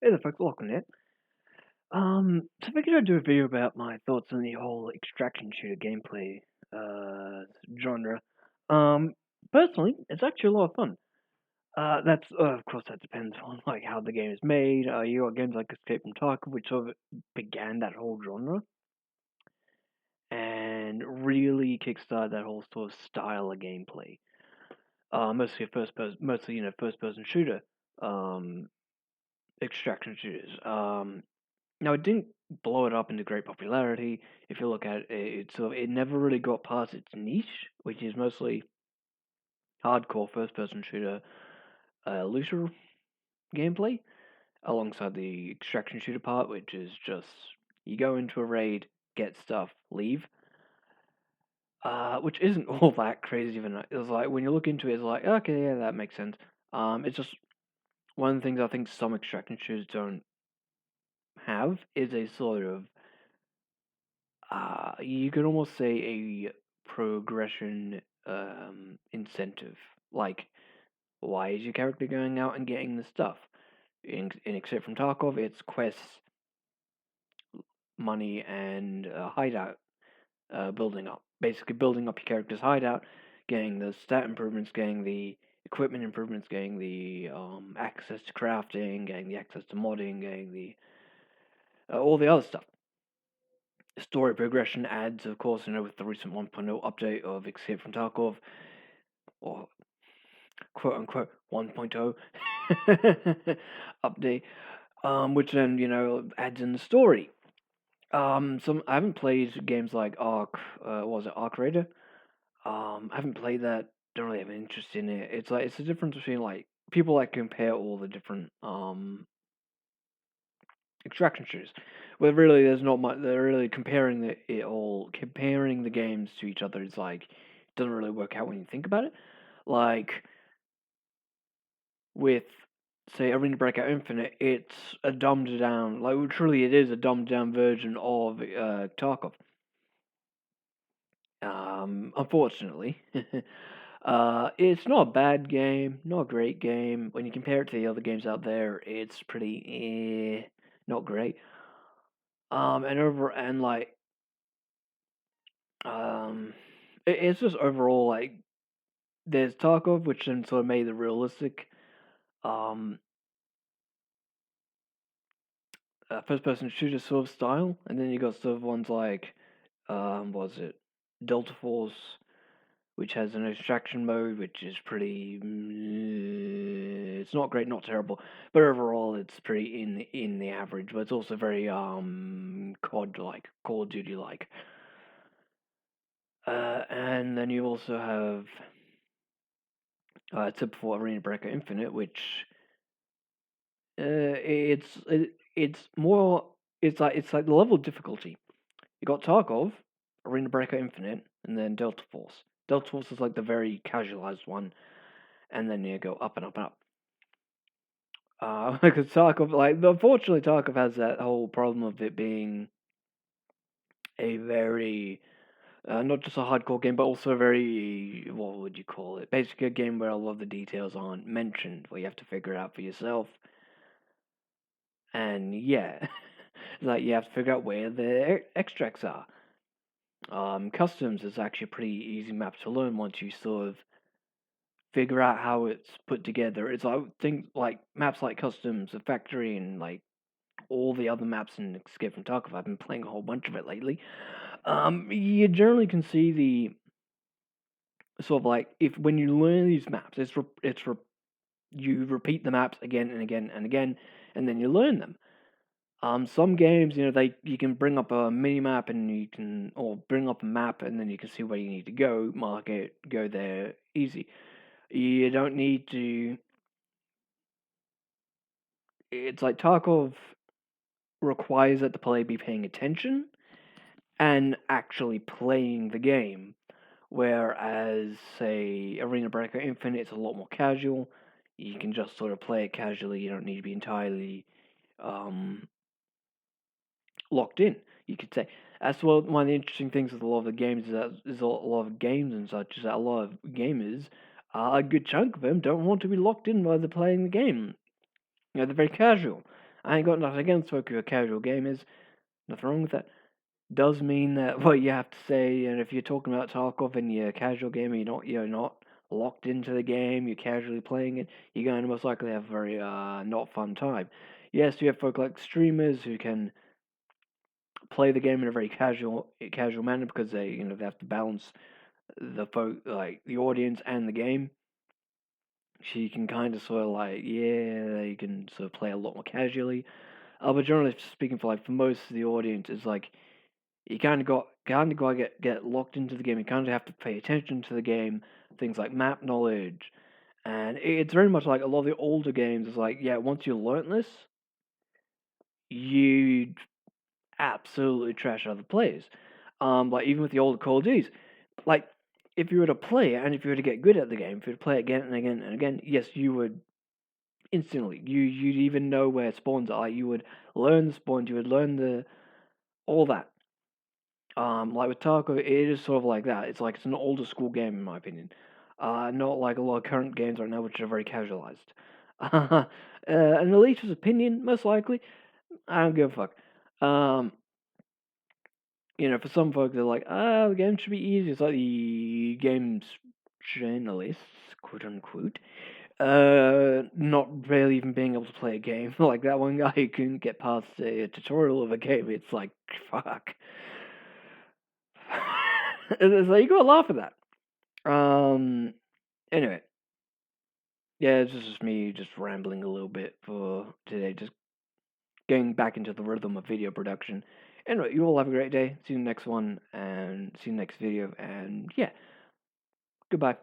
Hey there, folks, welcome it. So I figured I'd do a video about my thoughts on the whole extraction shooter gameplay genre. Um, Personally, it's actually a lot of fun. That's of course that depends on like how the game is made. You got games like Escape from Tarkov, which sort of began that whole genre and really kickstarted that whole sort of style of gameplay. Mostly a first person, mostly first person shooter. Um, Extraction shooters. Now, it didn't blow it up into great popularity. If you look at it, it never really got past its niche, which is mostly hardcore first-person shooter, looter gameplay, alongside the extraction shooter part, which is just you go into a raid, get stuff, leave. Which isn't all that crazy of a. It's like when you look into it, it's like okay, yeah, that makes sense. It's just one of the things I think some extraction shooters don't have is a sort of you could almost say a progression incentive. Like, why is your character going out and getting the stuff? In Escape from Tarkov, it's quests, money, and hideout building up. Basically, building up your character's hideout, getting the stat improvements, getting the equipment improvements, getting the access to crafting, getting the access to modding, getting the all the other stuff. Story progression adds, of course, with the recent 1.0 update of Escape from Tarkov, or quote unquote 1.0 update, which then adds in the story. Some I haven't played games like Ark. Was it Ark Raider? I haven't played that. Don't really have an interest in it. It's like it's the difference between like people like compare all the different extraction shooters, where really there's not much. They're really comparing the games to each other. It's like it doesn't really work out when you think about it. Like with say Arena Breakout Infinite, it's a dumbed down, like truly it is a dumbed down version of Tarkov. Unfortunately, it's not a bad game, not a great game. When you compare it to the other games out there, it's pretty not great. And like um, it's just overall like there's Tarkov, which then sort of made the realistic um first person shooter sort of style, and then you got sort of ones like was it Delta Force, which has an extraction mode, which is pretty. It's not great, not terrible, but overall it's pretty in the average. But it's also very COD like, Call of Duty like. And then you also have typical Arena Breaker Infinite, which it's more it's like the level of difficulty. You got Tarkov, Arena Breaker Infinite, and then Delta Force. Delta Force is like the very casualized one, and then you go up and up and up. Because Tarkov, like, unfortunately, Tarkov has that whole problem of it being a very, not just a hardcore game, but also a very, what would you call it? Basically, a game where a lot of the details aren't mentioned, where you have to figure it out for yourself. And yeah, like, you have to figure out where the extracts are. Customs is actually a pretty easy map to learn once you sort of figure out how it's put together. It's like things like maps like Customs, the factory, and like all the other maps in Escape from Tarkov. I've been playing a whole bunch of it lately. You generally can see the sort of like if when you learn these maps, you repeat the maps again and again and again, and then you learn them. Some games, you can bring up a mini map and you can, or bring up a map and then you can see where you need to go, mark it, go there, easy. You don't need to. It's like Tarkov requires that the player be paying attention and actually playing the game. Whereas, say, Arena Breaker Infinite, it's a lot more casual. You can just sort of play it casually. You don't need to be entirely um, locked in. You could say. That's one of the interesting things with a lot of the games is that there's a lot of games and such is that a lot of gamers, a good chunk of them, don't want to be locked in while they're playing the game. They're very casual. I ain't got nothing against folk who are casual gamers. Nothing wrong with that. Does mean that what you have to say, and if you're talking about Tarkov and you're a casual gamer, you're not locked into the game, you're casually playing it, you're going to most likely have a very not fun time. Yes, you have folk like streamers who can play the game in a very casual manner because they have to balance the folk like the audience and the game. She can kind of sort of like they can sort of play a lot more casually. But generally speaking, for most of the audience, it's like you kind of got to get locked into the game. You kind of have to pay attention to the game, things like map knowledge, and it's very much like a lot of the older games. It's like once you learn this, you absolutely trash other players. Like even with the older Call of Duties, like if you were to play it and if you were to get good at the game, if you were to play it again and again and again, yes, you would instantly. You'd even know where spawns are. Like, you would learn the spawns. You would learn the all that. Like with Taco, it is sort of like that. It's like it's an older school game in my opinion. Not like a lot of current games right now, which are very casualized. An elitist opinion, most likely. I don't give a fuck. For some folk, they're like, the game should be easy. It's like the game's journalists, quote unquote, not really even being able to play a game. Like that one guy who couldn't get past a tutorial of a game. It's like, fuck. It's like, you gotta laugh at that. Anyway, yeah, it's just me just rambling a little bit for today, just getting back into the rhythm of video production. Anyway, you all have a great day. See you in the next one, and see you in the next video, and yeah, goodbye.